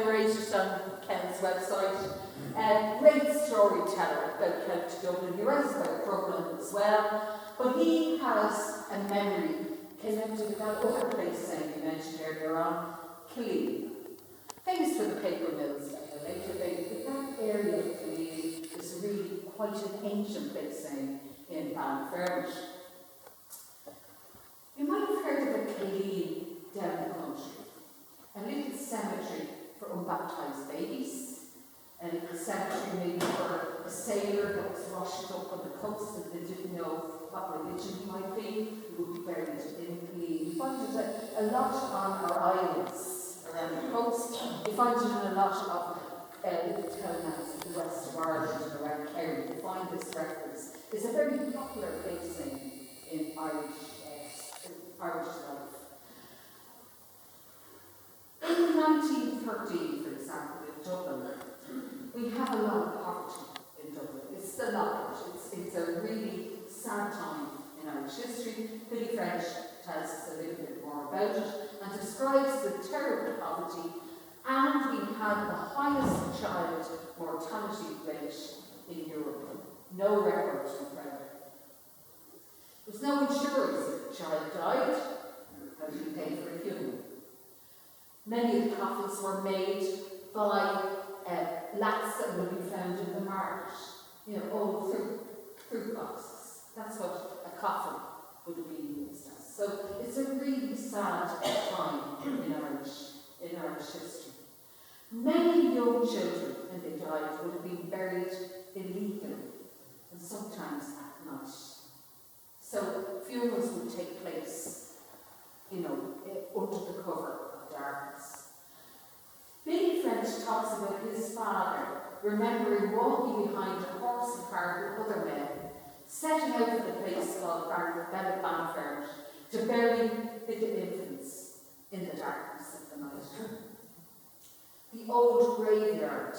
commemorated on Ken's website. Great storyteller about County Dublin. He writes about Dublin as well, but he has a memory connected with that other place you mentioned earlier on, Killeen. Famous for the paper mills, but that area of Killeen is really quite an ancient place in Ballyfermot. You might have heard of a Killeen down the country, a little cemetery for unbaptized babies, a little cemetery maybe for a sailor that was washed up on the coast and they didn't know what religion he might be, he would be buried in Killeen. You find it a lot on our islands around the coast. You find it in a lot of little townlands in the west of Ireland and around Kerry. You find this reference. It's a very popular place in Irish life. In 1913, for example, in Dublin, we have a lot of poverty in Dublin. It's still large. It's a really sad time in Irish history. Billy French tells us a little bit more about it and describes the terrible poverty, and we had the highest child mortality rate in Europe. No records from French. There was no insurance if the child died. How do you pay for a funeral? Many of the coffins were made by laths that would be found in the market, old fruit boxes. That's what a coffin would have been used as. So it's a really sad time in Irish history. Many young children, when they died, would have been buried illegally, and sometimes at night. So funerals would take place, under the cover of darkness. Billy French talks about his father remembering walking behind a horse and cart with other men, setting out for the place called Ballyfermot to bury little infants in the darkness of the night. The old graveyard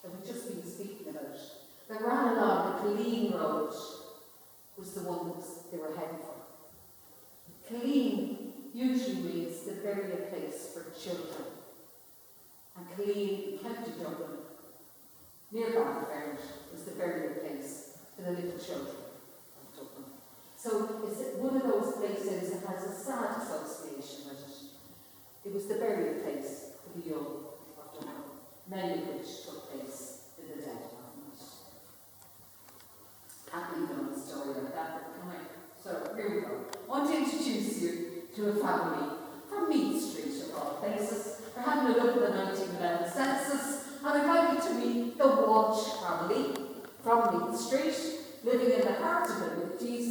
that we've just been speaking about, that ran along the Killeen Road, was the one that they were heading for. Killeen usually means the burial place for children. And Killeen, County Dublin, near Ballyfermot, was the burial place for the little children of Dublin. So it's one of those places that has a sad association with it. It was the burial place for the young of Dublin, many of which took place in the dead of night. Can't leave another story like that, but can I? So here we go. I want to introduce you to a family from Meath Street, of all places. We're having a look at the 1911 census, and I'd like you to meet the Walsh family from Meath Street, living in the heart of the 50s.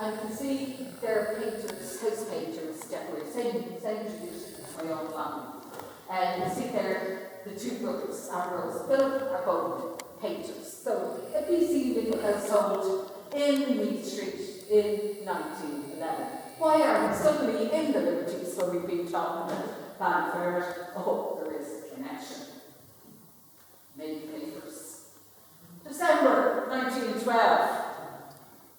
And you can see they're painters, house painters, decorators, same tradition as my own family. And you see there, the two brothers, Ambrose and Philip, are both painters. So a BC little household in Meath Street in 1911. Why are we suddenly in the Liberties when we've been talking about Ballyfermot? Oh, there is a connection. Many papers. December 1912.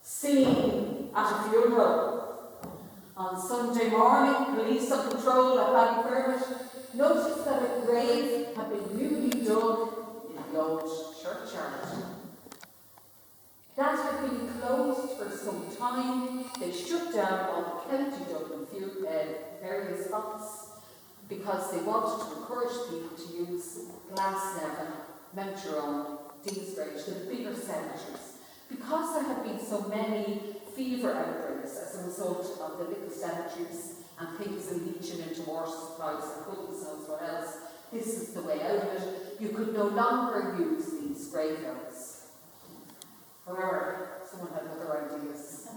Scene at a funeral. On Sunday morning, police on patrol at Ballyfermot noticed that a grave had been newly dug in the old churchyard. That had been closed for some time. They shut down all the County Dublin burial spots because they wanted to encourage people to use Glasnevin, Mount Jerome, Deansbridge, the bigger cemeteries. Because there had been so many fever outbreaks as a result of the little cemeteries and pigs leaching into water supplies and goodness knows what else, this is the way out of it. You could no longer use these graveyards. However, someone had other ideas.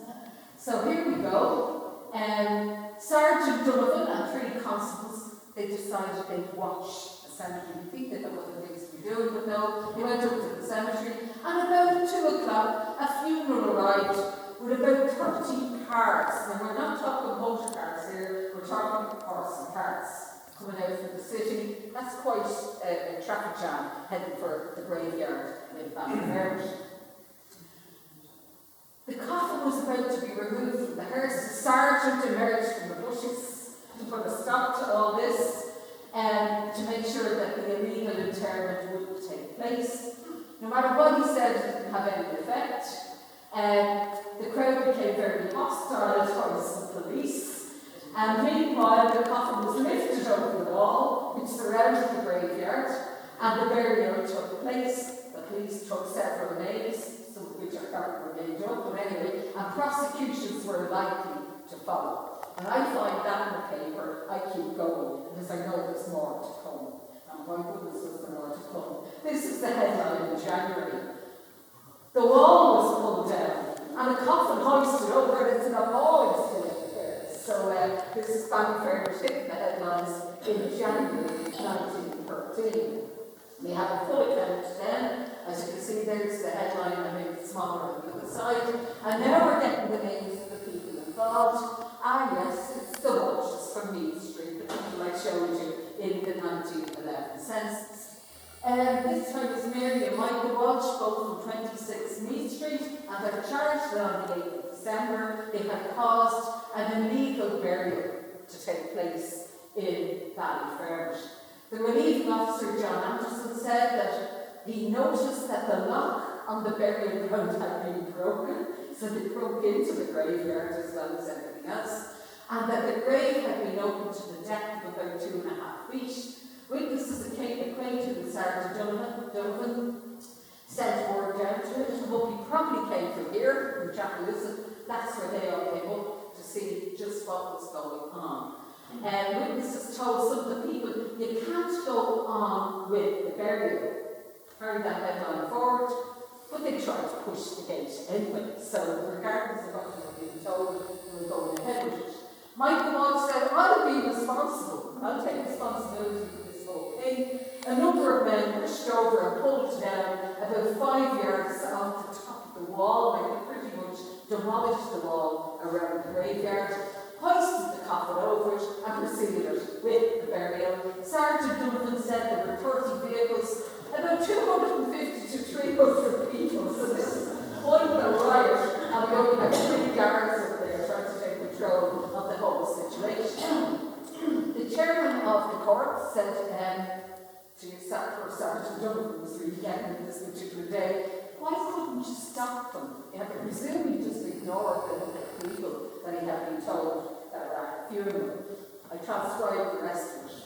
So here we go. Sergeant Donovan and 3 constables, they decided they'd watch the cemetery. You think they'd have other things to be doing, but no, they went up to the cemetery, and about 2 o'clock, a funeral arrived with about 30 cars. Now, we're not talking motor cars here, we're talking horse and carts coming out from the city. That's quite a traffic jam heading for the graveyard in Ballyfermot. The coffin was about to be removed from the hearse. The sergeant emerged from the bushes to put a stop to all this. to make sure that the illegal interment wouldn't take place. No matter what he said, it didn't have any effect. The crowd became very hostile towards the police, and meanwhile the coffin was lifted over the wall, which surrounded the graveyard, and the burial took place. The police took several names, some of which I can't remember up, but anyway, and prosecutions were likely to follow. And I find that in the paper, I keep going, because I know there's more to come. And my goodness, was there more to come. This is the headline in January. The wall was pulled down, and a coffin hoisted over, and it's in a appalling state there. So this is Ballyfermot hitting the headlines in January 1913. We have a full account then. As you can see, there's the headline, I think it's smaller on the other side. And now we're getting the names of the people involved. Yes, it's the Walshes from Meath Street, the people I showed you in the 1911 census. This time is Mary and Michael Walsh, both from 26 Meath Street, and they're charged on the 8th of December. They had caused an illegal burial to take place in Ballyfermot. The relieving officer, John Anderson, said that he noticed that the lock on the burial ground had been broken, so they broke into the graveyard as well as everything else, and that the grave had been opened to the depth of about 2.5 feet. Witnesses acquainted with Sergeant Donovan sent word down to it. I hope he probably came from here, from Chapelizod. That's where they all came up to see just what was going on. Witnesses told some of the people, you can't go on with the burial. Carry that headline forward, but they tried to push the gate anyway. So regardless of what they were being told, they were going ahead with it. Michael Walsh said, I'll be responsible. I'll take responsibility for this whole thing. A number of men pushed over and pulled down about 5 yards off the top of the wall, and they pretty much demolished the wall around the graveyard, hoisted the coffin over it, and proceeded it with the burial. Sergeant Dublin said there were 30 vehicles, about 250 to 300 people, so this is quite a riot, and we only had 3 guards up there trying to take control of the whole situation. The chairman of the court said to Sergeant Dublin, was really getting this particular day, why couldn't you stop them? You have to presume he just ignored the number of people that he had been told that were at the funeral. I transcribed the rest of it.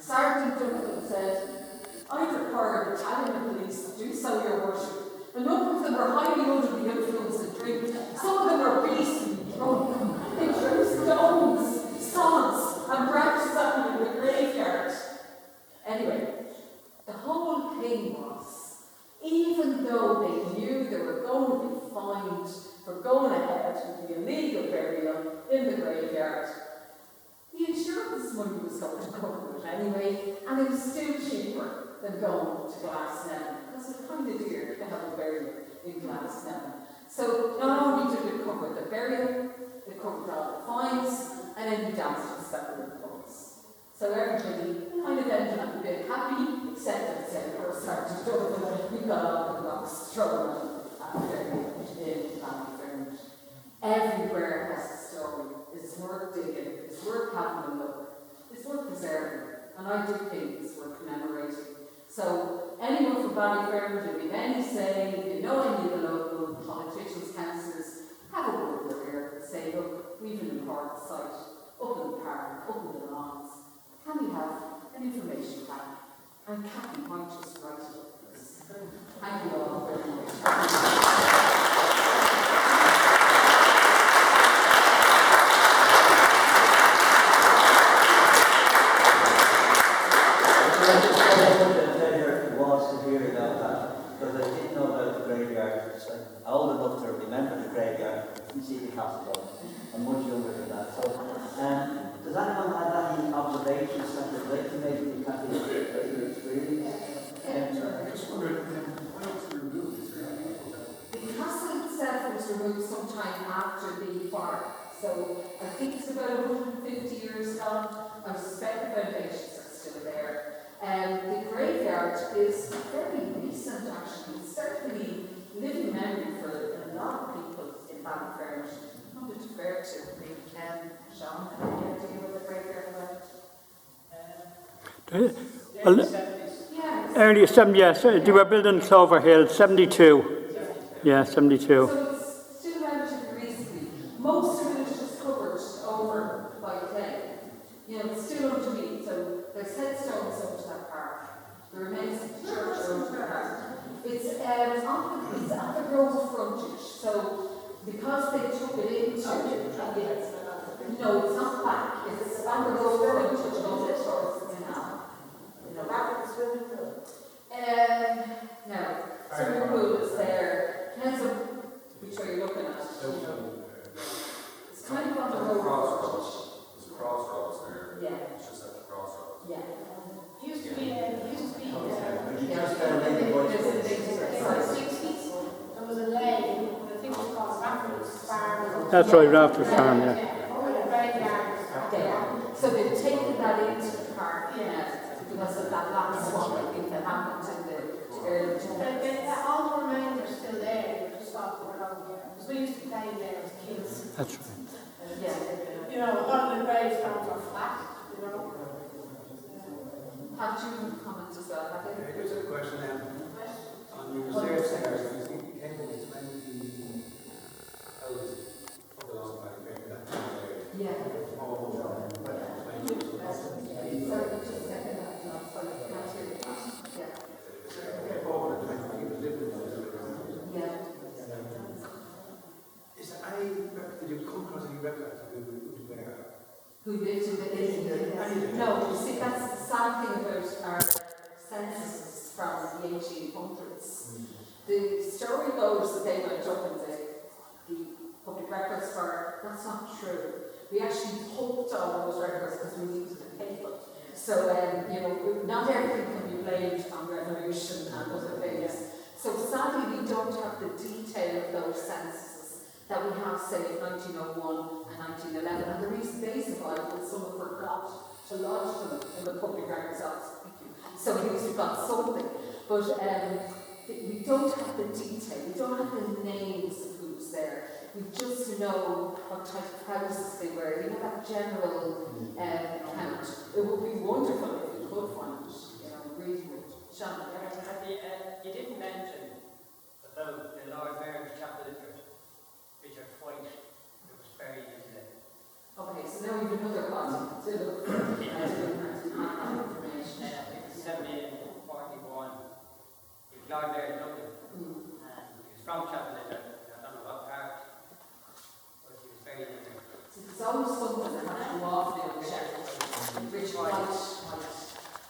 Sergeant Dublin said, I've required Italian police to do so, your worship. A number of them were highly under the influence of drink. Some of them were beastly drunk. They threw stones, sods, and branches at them in the graveyard. Anyway, the whole thing was, even though they knew they were going to be fined for going ahead with the illegal burial in the graveyard, the insurance money was going to cover it anyway, and it was still cheaper than going to Glasnevin, because it's kind of dear to have a burial in Glasnevin. So not only did it cover the burial, it covered all the fines, and then the dancers that were involved. So everybody kind of ended up a bit happy, except that said, of course, Sergeant Donovan, we got all the blocks thrown at the burial in Ballyfermot. Everywhere has a story. It's worth digging, it's worth having a look, it's worth preserving, and I do think it's worth commemorating. So anyone from Ballyfermot, if you have any say, if you know any of the local politicians, councillors, have a word with her, say, look, we've an important site up in the park, up in the lawns. Can we have an information pack? And Kathy might just write it up for us. Thank you all very much. Old enough to remember the graveyard and see the castle. I'm much younger than that. So, does anyone have any observations that they'd like to make with the experience? I just wondered, why was it removed? The castle itself was removed sometime after the fire. So I think it's about 150 years gone. I suspect the foundations are still there. The graveyard is very recent actually. It's certainly living memory for a lot of people in Ballyfermot. I'm going to defer to maybe Ken, Sean, any idea what the graveyard about? Well, Yes. early 70s, yes, they were building Clover Hill, 72. Yeah, 72. So it's still relatively recently. Most of it is just covered over by clay. You know, it's still underneath, so there's headstones over to that park. The remains of the church are over the park. It's at the road frontage, so because they took it into, no, it's not back, it's on the road frontage of the church canal. Back in the swimming pool. No, swimming pool is there. Depends on which way you're looking at. It's kind of on the road. There's a crossroads there. Yeah. It's just at the crossroads. Yeah. Used to be, Would you just maybe go There's a big in the 60s, there was a lane, I think it was called Raffles Farm. That's right, after farm, yeah. With a graveyard. there. So they've taken that into the park because of that last one, I think, that happened in the early 2000s. All the remains are still there, we just thought they were over here. Because we used to play there as kids. That's right. Yeah. You know, a lot of the gravestones are flat, you know. Have you comments as well? Have you? Here's a question on your reserve centres. You think you came with many houses put along by the river, that kind of area. Yeah. Small, Sorry, just a second. No, sorry, I can't hear you. Yeah. over 20 people living in those areas. Yeah. Is there any, did you come across any records of Who lived in the area? No, you see, that's the sad thing about our censuses from the 1800s. The story goes that they went up in the public records for, that's not true. We actually hoped all those records because we needed the paper. So, you know, not everything can be blamed on revolution and other things. So sadly, we don't have the detail of those censuses that we have, say, in 1901 and 1911. And the reason they survived was someone forgot to lodge them in the public records office. Thank you. So at least we got something. But we don't have the detail. We don't have the names of who's there. We just know what type of houses they were. You know, that general account. It would be wonderful if we could find it. You know, really would. Sean? You didn't mention about the Lord Mayor's Chapelizod, Richard White, who was buried in the... Okay, so now we have another one to look for information. It was 1741. He was Lord Mayor of Dublin, and he was from Chapelizod. I don't know what part, but he was buried in there. So there's always something that has to go off now in Sheffield. Rich White.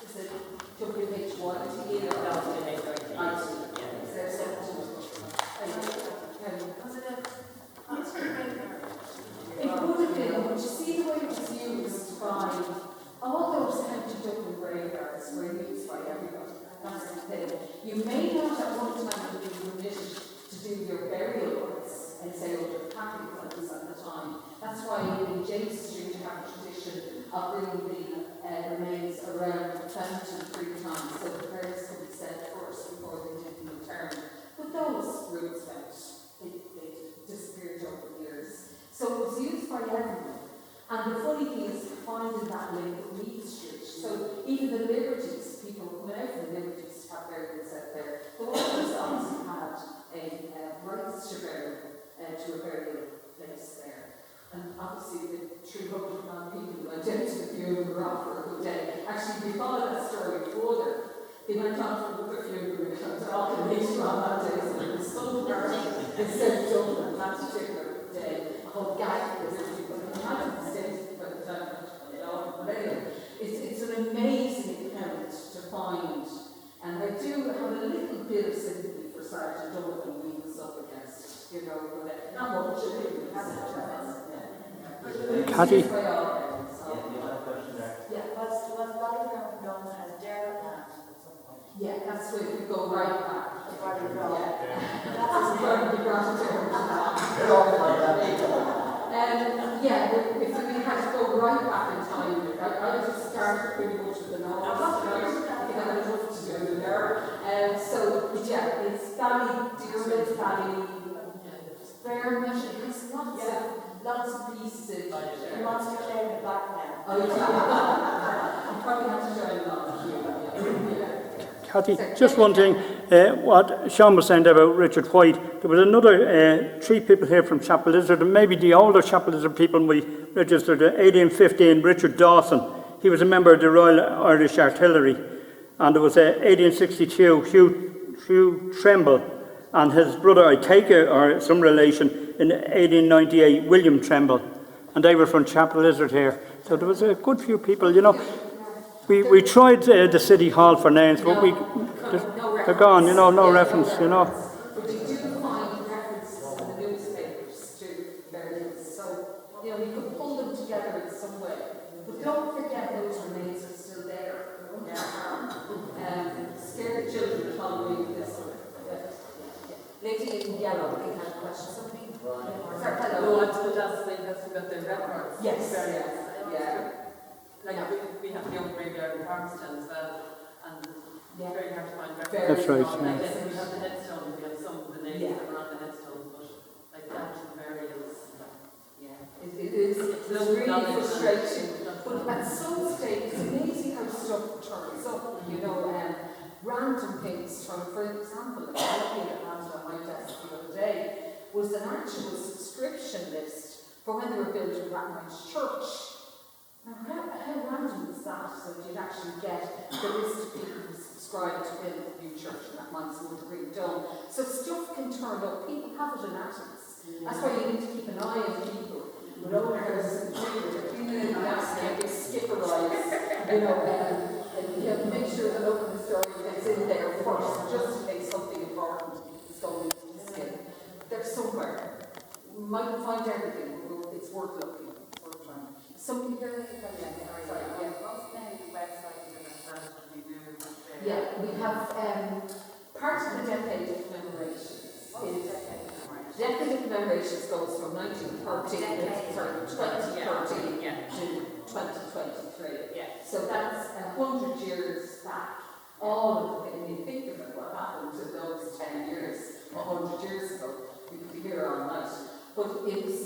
Is it WH White? Is there something? It would have been, but you see the way it was used by all those county Dublin graveyards were used by everybody. That's the thing. You may not at one time have been permitted to do your burial rites and say under Catholic funds at the time. That's why in James Street you have a tradition of bringing the remains around the fountain 3 times so the prayers could be said first before they did the interment. But those routes went, they disappeared over the years. So it was used by everyone. And the funny thing is finding that link with Mead Street. So even the Liberties, people coming out from the Liberties to have burials out there, the Workers obviously had a rights to a burial place there. And obviously the 300 people who went out to the funeral were off for a good day. Actually, we followed that story further. They went on for another funeral and often later on that day, so there was some party in South Dublin that particular day. A whole gang of people in the United States by the time, you know, but anyway, it's an amazing account to find. And I do have a little bit of sympathy for Sergeant Dublin when he was up against, you know, but not much, it has a chance. Cathy? you have a question there? Yeah, Was Ballyfermot known as Derek Land at some point? yeah, that's where we go right back. Right across. Yeah, that's where we brought it over. Yeah, if we had to go right back in time, I just started pretty much with the novels, because I had enough to do there. So, yeah, it's Ballyfermot, Ballyfermot, it's lots of pieces. He wants to claim it back now. Oh, yeah. You probably have to join along. Kathy, just one thing, what Sean was saying about Richard White, there was another 3 people here from Chapelizod, and maybe the older Chapelizod people we registered, 1815, Richard Dawson. He was a member of the Royal Irish Artillery. And there was 1862, Hugh Tremble, and his brother, I take it, or some relation, in 1898, William Tremble. And they were from Chapelizod here. So there was a good few people, you know. We tried the City Hall for names, but they're gone, you know, no reference, you know. But you do find references in the newspapers to their names. So, you know, we could pull them together in some way. But don't forget those remains are still there. Scared children following this one. Lady in yellow, we had a question. Something? No, I was just saying that's about the records. Yes. Yeah. Like we have the young graveyard in Palmerston as well, and it's very hard to find records. That's right, Like, yeah. yes, we have the headstone, we have some of the names that are on the headstone, but like the actual burials. It is. It's really frustrating. But at some stage, it's amazing how stuff turns up. You know, random things. For example, I was looking at on my desk the other day was an actual subscription list for when they were building Ratmount Church. Now, how random is that? So that you'd actually get the list of people who subscribe to build a new church in that month's Green Dome. So stuff can turn up. People have it in atoms. That's why you need to keep an eye on people. With old houses and children, they're cleaning in the gas and they skip a rise. You know, and you have to make sure the local historian gets in there first, just in case something important is going into the skin. They're somewhere. We mightn't find everything, but it's worth looking. It's worth trying. Something here? Yeah, we have part of the decade of commemorations. Decade of commemorations goes from 2013 to 2023. Yeah. So that's 100 years back. All of the things, you think about what happened in those 10 years, 100 years ago, we could be here all night. But it was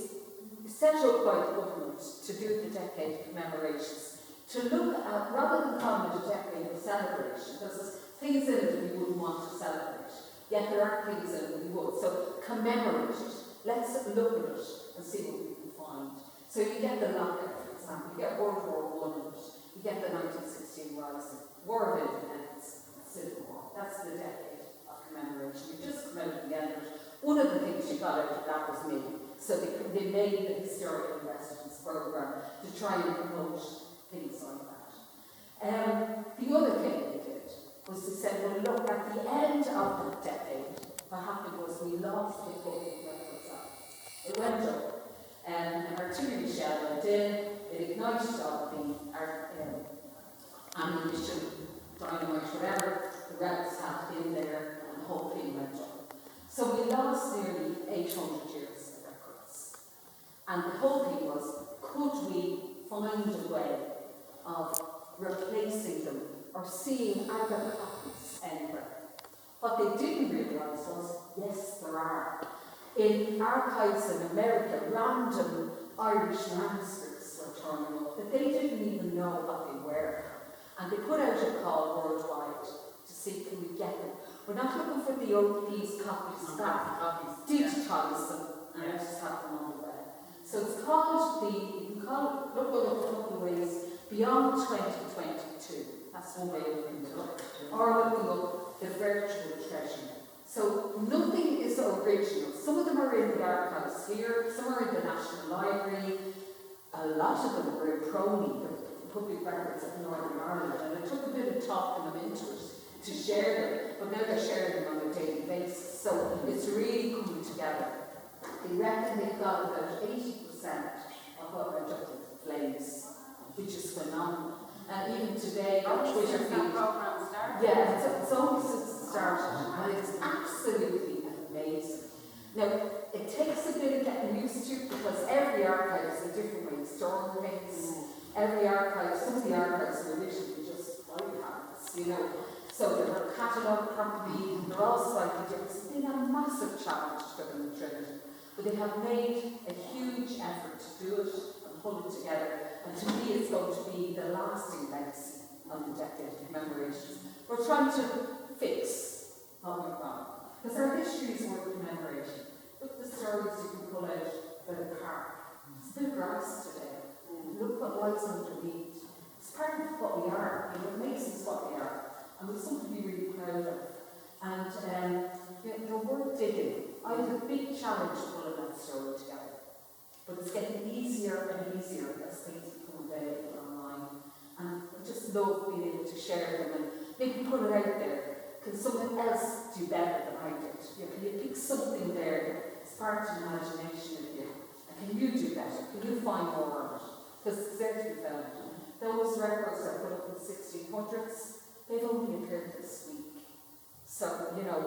set up by the government to do the decade of commemorations, to look at, rather than calling it a decade of celebration, because there's things in it we wouldn't want to celebrate. Yet there are things in it we would. So commemorate it. Let's look at it and see what we can find. So you get the lockout, for example, you get World War I in it, you get the 1916 Rising, War of Independence, Civil War. That's the decade of commemoration. We just come out at the end of it. One of the things you got out of that was me. So they made the historical residence programme to try and promote things like that. The other thing they did was to say, well, look, at the end of the decade, what happened was we lost the public records act. It went up, and an artillery shell went in, it ignited all the ammunition, dynamite, whatever the rebels had in there, and the whole thing went up. So we lost nearly 800 years of records. And the whole thing was, could we find a way of replacing them or seeing other copies anywhere? What they didn't realise was, yes, there are. In archives in America, random Irish manuscripts were turning up that they didn't even know what they were. And they put out a call worldwide to see, can we get them? We're not looking for these copies back. Digitise them and just have them on the web. So it's called you can call it, look at it a couple of ways, Beyond 2022. That's one way of looking at it. Or looking up the virtual treasure. So nothing is original. Some of them are in the archives here, some are in the National Library, a lot of them are in Prony, the public records of Northern Ireland, and it took a bit of talking them into it to share them, but now they're sharing them on a daily basis. So it's really coming together. They reckon they've got about 80% of what went up in flames, which is phenomenal. And even today, on Twitter feed, it's only since it started, and it's absolutely amazing. Now, it takes a bit of getting used to, because every archive is a different way of storing things. Every archive, some of the archives are originally just bypass, you know. So they're catalogued properly, they're all slightly different. It's been a massive challenge for them in Trinity. But they have made a huge effort to do it and pull it together. And to me, it's going to be the lasting legacy on the decade commemorations. We're trying to fix what went wrong. Because our history is worth commemoration. Look at the stories you can pull out of the park. It's still grass today. Look what lies underneath. It's part of what we are. You know, it makes us what we are. And it's something to be really proud of. And you know, we're digging. I have a big challenge pulling that story together. But it's getting easier and easier as things become available online. And I just love being able to share them and maybe put it out there. Can someone else do better than I did? You know, can you pick something there that sparks an imagination of you? And can you do better? Can you find more of it? Because it's there to be found. Those records are put up in the 1600s. They've only appeared this week. So, you know,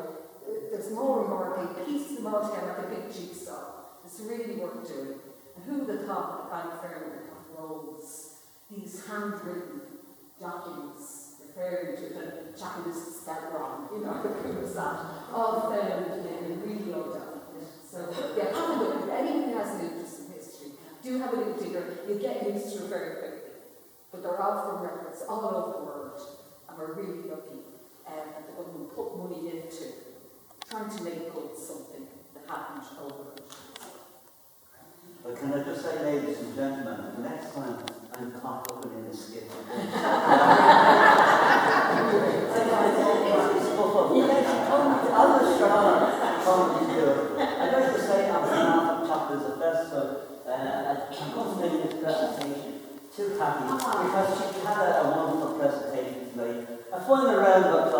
there's more and more. They piece them all together like a big jigsaw. It's really worth doing. And who would have thought that Ballyfermot have rolls, these handwritten documents referring to the Chapelizod spelled wrong, you know, who was that? All found in a really old document. So, yeah, have a look. If anyone has an interest in history, do have a look digger. You'll get used to it very quickly. But they're all from records all over the world. And we're really lucky that we put money into trying to make good something that happened over. But can I just say, ladies and gentlemen, the next time I'm caught up in the skip. I'll just come to you. I'd like to say on behalf of Chapelizod Festival, I'm going to make this presentation to Kathy because she had a wonderful presentation tonight. A final round of applause.